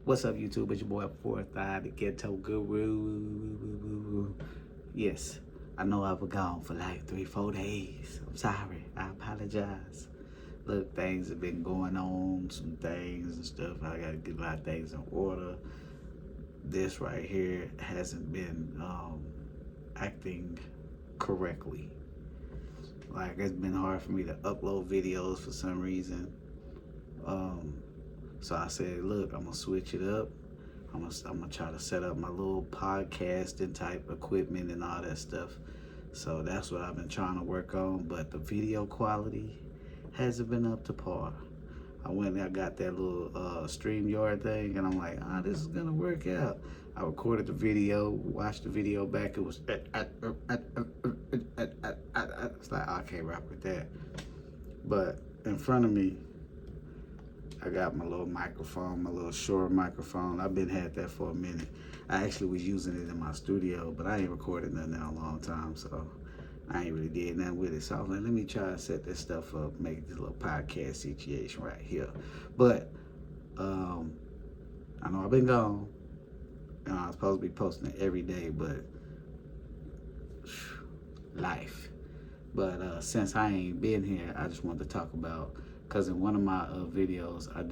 What's up, YouTube? It's your boy, Fourth Eye, the Ghetto Guru. Yes, I know I was gone for like 3-4 days. I'm sorry. I apologize. Look, things have been going on, some things and stuff. I gotta get a lot of things in order. This right here hasn't been acting correctly. Like, it's been hard for me to upload videos for some reason. So I said, look, I'm gonna switch it up. I'm gonna try to set up my little podcasting type equipment and all that stuff. So that's what I've been trying to work on, but the video quality hasn't been up to par. I went and I got that little StreamYard thing, and I'm like, this is gonna work out. I recorded the video, watched the video back. It was, it's like, I can't rap with that. But in front of me, I got my little microphone, my little Shure microphone. I've been had that for a minute. I actually was using it in my studio, but I ain't recorded nothing in a long time, so I ain't really did nothing with it. So I was like, let me try to set this stuff up, make this little podcast situation right here. But I know I've been gone, and I'm supposed to be posting it every day, but life. But since I ain't been here, I just wanted to talk about, because in one of my videos, I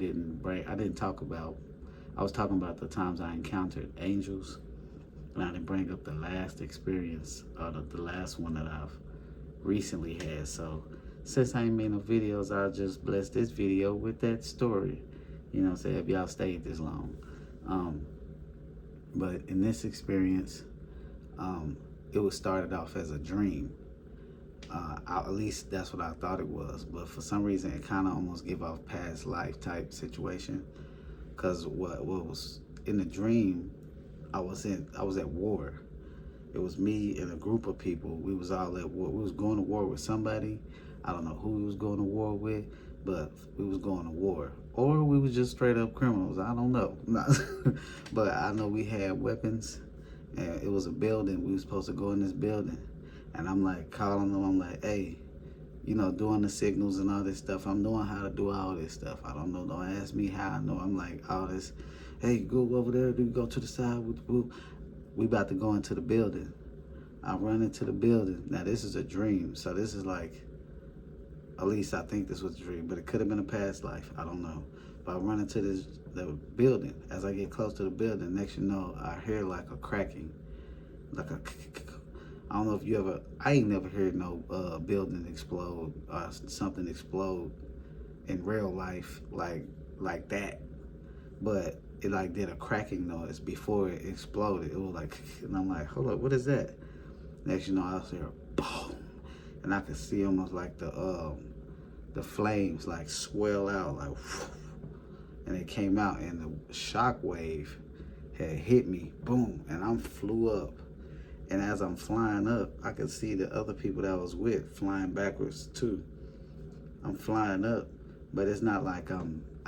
was talking about the times I encountered angels, and I didn't bring up the last experience, or the last one that I've recently had. So since I ain't made no videos, I'll just bless this video with that story. You know what I'm saying, if y'all stayed this long. But in this experience, it was started off as a dream. At least that's what I thought it was, but for some reason it kind of almost gave off past life type situation. Because what was in the dream, I was at war. It was me and a group of people. We was all at war. We was going to war with somebody. I don't know who we was going to war with, but we was going to war, or we was just straight up criminals. I don't know. But I know we had weapons, and it was a building. We was supposed to go in this building. And I'm like calling them, I'm like, hey, you know, doing the signals and all this stuff. I'm knowing how to do all this stuff. I don't know, don't ask me how I know. I'm like, all this, hey, go over there, go to the side. We about to go into the building. I run into the building. Now, this is a dream. So this is like, at least I think this was a dream, but it could have been a past life. I don't know. But I run into the building. As I get close to the building, next you know, I hear like a cracking, like a I don't know if you ever, I ain't never heard no building explode or something explode in real life like that. But it like did a cracking noise before it exploded. It was like, and I'm like, hold up, what is that? Next you know, I was there, boom. And I could see almost like the flames like swell out, like, and it came out, and the shock wave had hit me, boom, and I flew up. And as I'm flying up, I could see the other people that I was with flying backwards too. I'm flying up, but it's not like I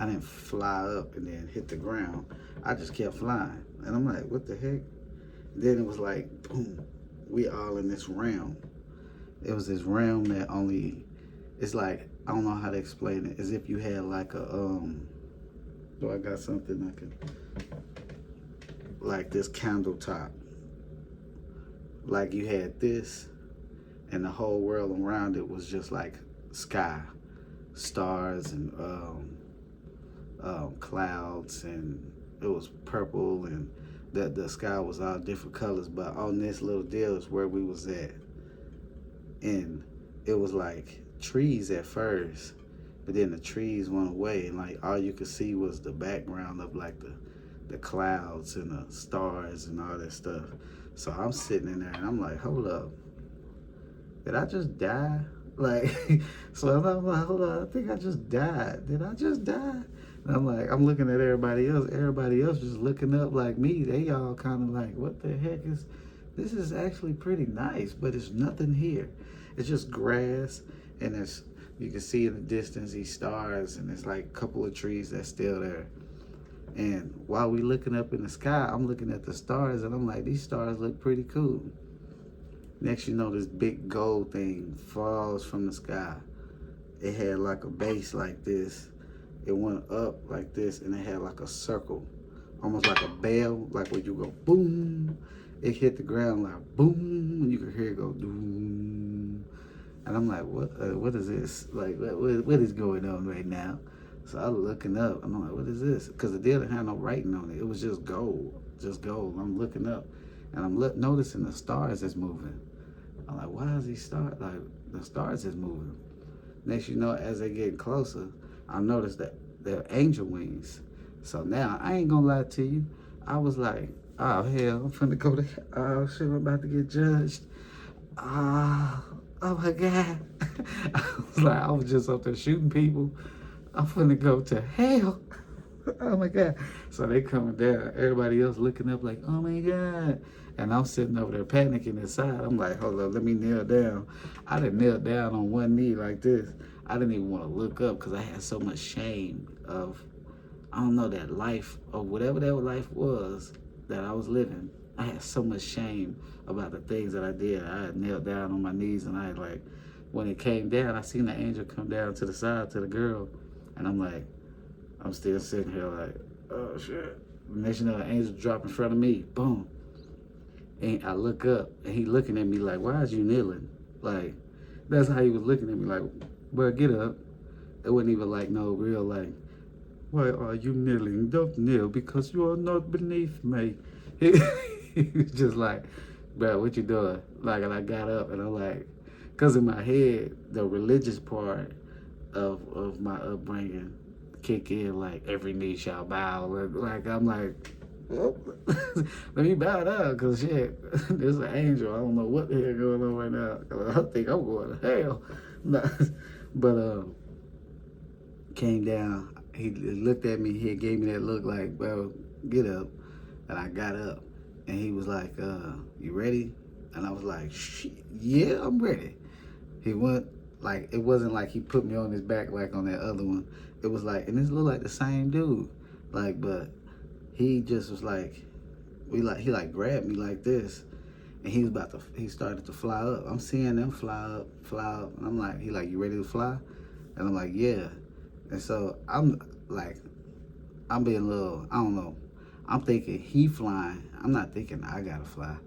didn't fly up and then hit the ground. I just kept flying. And I'm like, what the heck? Then it was like, boom, we all in this realm. It was this realm that only, it's like, I don't know how to explain it. As if you had like a, do I got something I could, like this candle top. Like you had this, and the whole world around it was just like sky, stars, and clouds, and it was purple, and the sky was all different colors. But on this little deal is where we was at, and it was like trees at first, but then the trees went away, and like all you could see was the background of like the clouds and the stars and all that stuff. So I'm sitting in there and I'm like, hold up, did I just die? Like, so I'm like, hold on, I think I just died. Did I just die? And I'm like, I'm looking at everybody else. Everybody else just looking up like me. They all kind of like, what the heck is, this is actually pretty nice, but it's nothing here. It's just grass, and it's, you can see in the distance these stars, and it's like a couple of trees that's still there. And while we looking up in the sky, I'm looking at the stars, and I'm like, these stars look pretty cool. Next you know, this big gold thing falls from the sky. It had like a base like this. It went up like this, and it had like a circle almost like a bell, like when you go boom, it hit the ground like boom, and you can hear it go doom. And I'm like, what is this? Like, what is going on right now? So I was looking up, and I'm like, what is this? Because it didn't have no writing on it. It was just gold, just gold. I'm looking up, and I'm noticing the stars is moving. I'm like, why is these stars, like, the stars is moving? Next you know, as they get closer, I noticed that they're angel wings. So now, I ain't gonna lie to you. I was like, oh, hell, I'm finna go to, oh, shit, I'm about to get judged. Ah, oh my God. I was just up there shooting people. I'm finna go to hell. Oh my God. So they coming down. Everybody else looking up like, oh my God. And I'm sitting over there panicking inside. I'm like, hold up, let me kneel down. I done kneel down on one knee like this. I didn't even want to look up because I had so much shame of, I don't know, that life or whatever that life was that I was living. I had so much shame about the things that I did. I had knelt down on my knees, and I like, when it came down, I seen the angel come down to the side to the girl, and I'm like, I'm still sitting here like, oh shit. Next you know, the angel drop in front of me, boom. And I look up, and he looking at me like, why is you kneeling? Like, that's how he was looking at me like, bro, get up. It wasn't even like no real like, why are you kneeling? Don't kneel because you are not beneath me. He was just like, bro, what you doing? Like, and I got up and I'm like, because in my head, the religious part of my upbringing kick in, like every knee shall bow. Like I'm like, well, let me bow down because shit, there's an angel. I don't know what the hell going on right now. I think I'm going to hell. But came down. He looked at me. He gave me that look like, bro, get up. And I got up. And he was like, you ready? And I was like, yeah, I'm ready. He went, like, it wasn't like he put me on his back like on that other one. It was like, and this looked like the same dude. Like, but he just was like, he like grabbed me like this. And he started to fly up. I'm seeing them fly up. And I'm like, he like, you ready to fly? And I'm like, yeah. And so I'm like, I'm being a little, I don't know. I'm thinking he flying. I'm not thinking I gotta fly.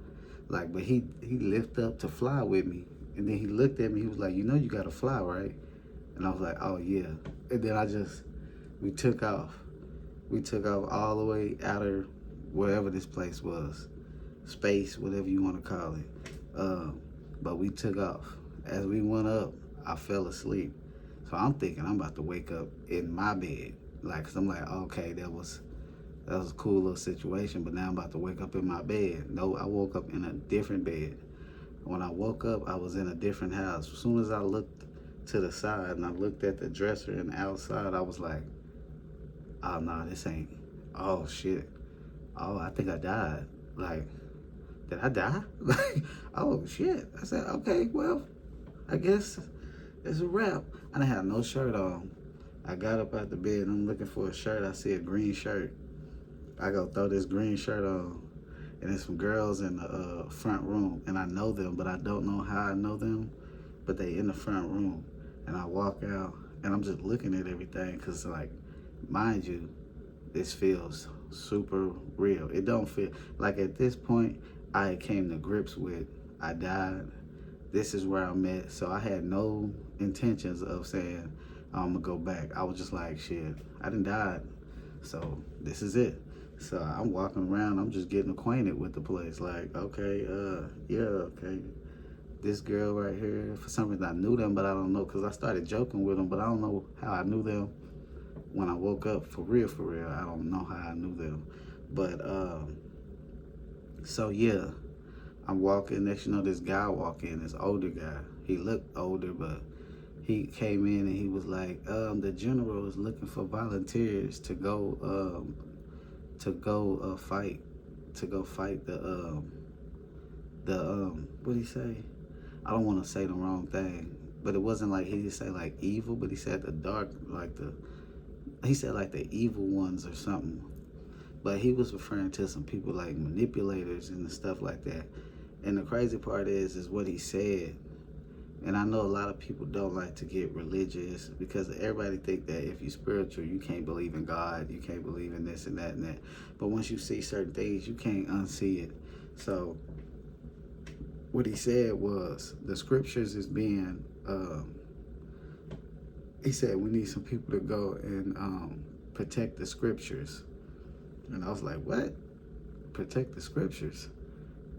Like, but he lift up to fly with me. And then he looked at me, he was like, you know you gotta fly, right? And I was like, oh yeah. And then we took off. We took off all the way out of wherever this place was. Space, whatever you wanna call it. But we took off. As we went up, I fell asleep. So I'm thinking I'm about to wake up in my bed. Like, cause I'm like, okay, that was a cool little situation, but now I'm about to wake up in my bed. No, I woke up in a different bed. When I woke up, I was in a different house. As soon as I looked to the side and I looked at the dresser and outside, I was like, oh no, this ain't, oh shit. Oh, I think I died. Like, did I die? Like, oh shit. I said, okay, well, I guess it's a wrap. I didn't have no shirt on. I got up out the bed and I'm looking for a shirt. I see a green shirt. I go throw this green shirt on, and there's some girls in the front room, and I know them, but I don't know how I know them, but they in the front room, and I walk out, and I'm just looking at everything, because, like, mind you, this feels super real. It don't feel, like at this point, I came to grips with, I died, this is where I'm at, so I had no intentions of saying, I'm gonna go back. I was just like, shit, I done died, so this is it. So I'm walking around, I'm just getting acquainted with the place. Like, okay, yeah, okay. This girl right here, for some reason I knew them, but I don't know, because I started joking with them, but I don't know how I knew them when I woke up, for real. I don't know how I knew them. But, so yeah, I'm walking, next you know, this guy walk in, this older guy. He looked older, but he came in and he was like, the general is looking for volunteers to go fight the what did he say? I don't want to say the wrong thing, but it wasn't like, he didn't say like evil, but he said the dark, like he said like the evil ones or something. But he was referring to some people like manipulators and stuff like that. And the crazy part is what he said And I know a lot of people don't like to get religious because everybody think that if you're spiritual, you can't believe in God, you can't believe in this and that and that. But once you see certain things, you can't unsee it. So what he said was the scriptures is being, he said we need some people to go and protect the scriptures. And I was like, what? Protect the scriptures?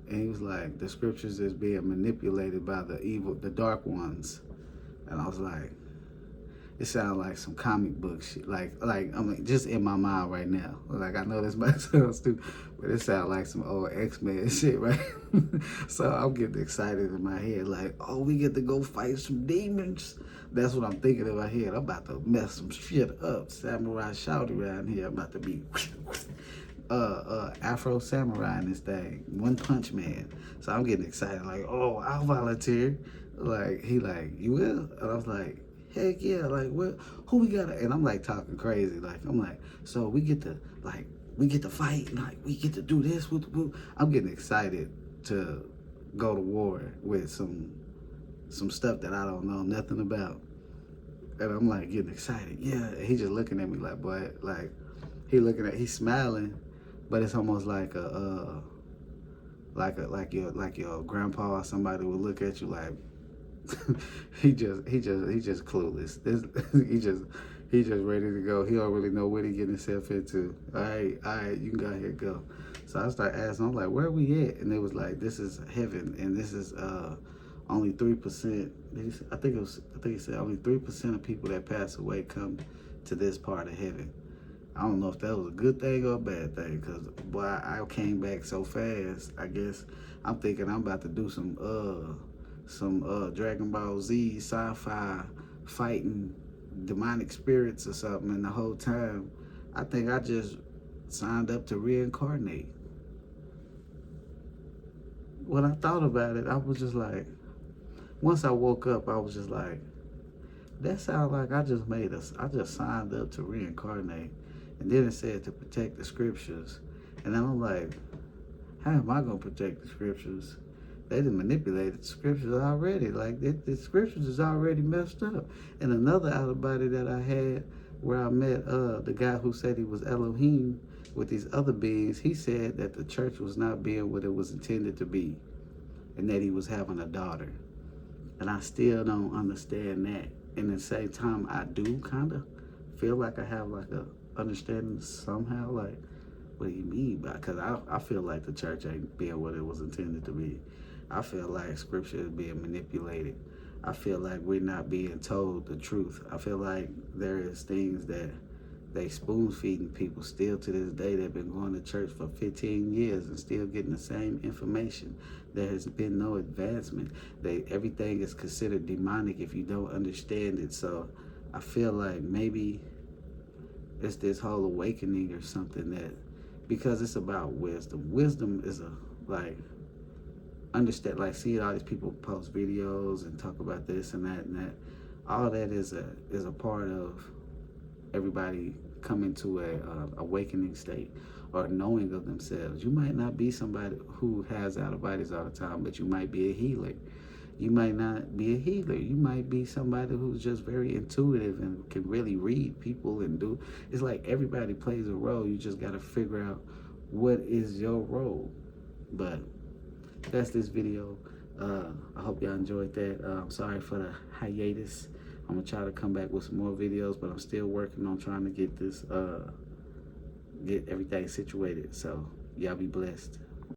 And he was like, the scriptures is being manipulated by the evil, the dark ones. And I was like, it sounds like some comic book shit. Like I mean, just in my mind right now. Like, I know this might sound stupid, but it sounds like some old X-Men shit, right? So I'm getting excited in my head, like, oh, we get to go fight some demons. That's what I'm thinking in my head. I'm about to mess some shit up. Samurai shout around here. I'm about to be Afro Samurai in this thing. One Punch Man. So I'm getting excited, like, oh, I'll volunteer. Like, he like, you will? And I was like, heck yeah, like, what, who we got? And I'm like talking crazy. Like, I'm like, so we get to fight, like, we get to do this. I'm getting excited to go to war with some stuff that I don't know nothing about. And I'm like getting excited. Yeah, and he just looking at me like, boy, like, he's smiling, but it's almost like like your grandpa or somebody would look at you like, he just clueless. He just ready to go. He don't really know what he getting himself into. All right, you can go ahead and go. So I start asking, I'm like, where we at? And it was like, this is heaven, and this is only 3%. I think he said only 3% of people that pass away come to this part of heaven. I don't know if that was a good thing or a bad thing, because, boy, I came back so fast. I guess I'm thinking I'm about to do some Dragon Ball Z sci-fi fighting demonic spirits or something, and the whole time I think I just signed up to reincarnate. When I thought about it, I was just like, once I woke up, I was just like, that sounds like I just signed up to reincarnate. And then it said to protect the scriptures. And then I'm like, how am I going to protect the scriptures? They done manipulated the scriptures already. Like, the scriptures is already messed up. And another out of body that I had, where I met the guy who said he was Elohim with these other beings, he said that the church was not being what it was intended to be, and that he was having a daughter. And I still don't understand that. And at the same time, I do kind of feel like I have like a understanding somehow, like, what do you mean by? Because I feel like the church ain't being what it was intended to be. I feel like scripture is being manipulated. I feel like we're not being told the truth. I feel like there is things that they spoon feeding people still to this day. They've been going to church for 15 years and still getting the same information. There has been no advancement. Everything is considered demonic if you don't understand it. So I feel like maybe it's this whole awakening or something, that, because it's about wisdom. Wisdom is understand, like, seeing all these people post videos and talk about this and that. All that is a part of everybody coming to a awakening state or knowing of themselves. You might not be somebody who has out of bodies all the time, but you might be a healer. You might not be a healer. You might be somebody who's just very intuitive and can really read people and do. It's like everybody plays a role. You just got to figure out what is your role. But that's this video. I hope y'all enjoyed that. I'm sorry for the hiatus. I'm gonna try to come back with some more videos, but I'm still working on trying to get this, get everything situated. So y'all be blessed.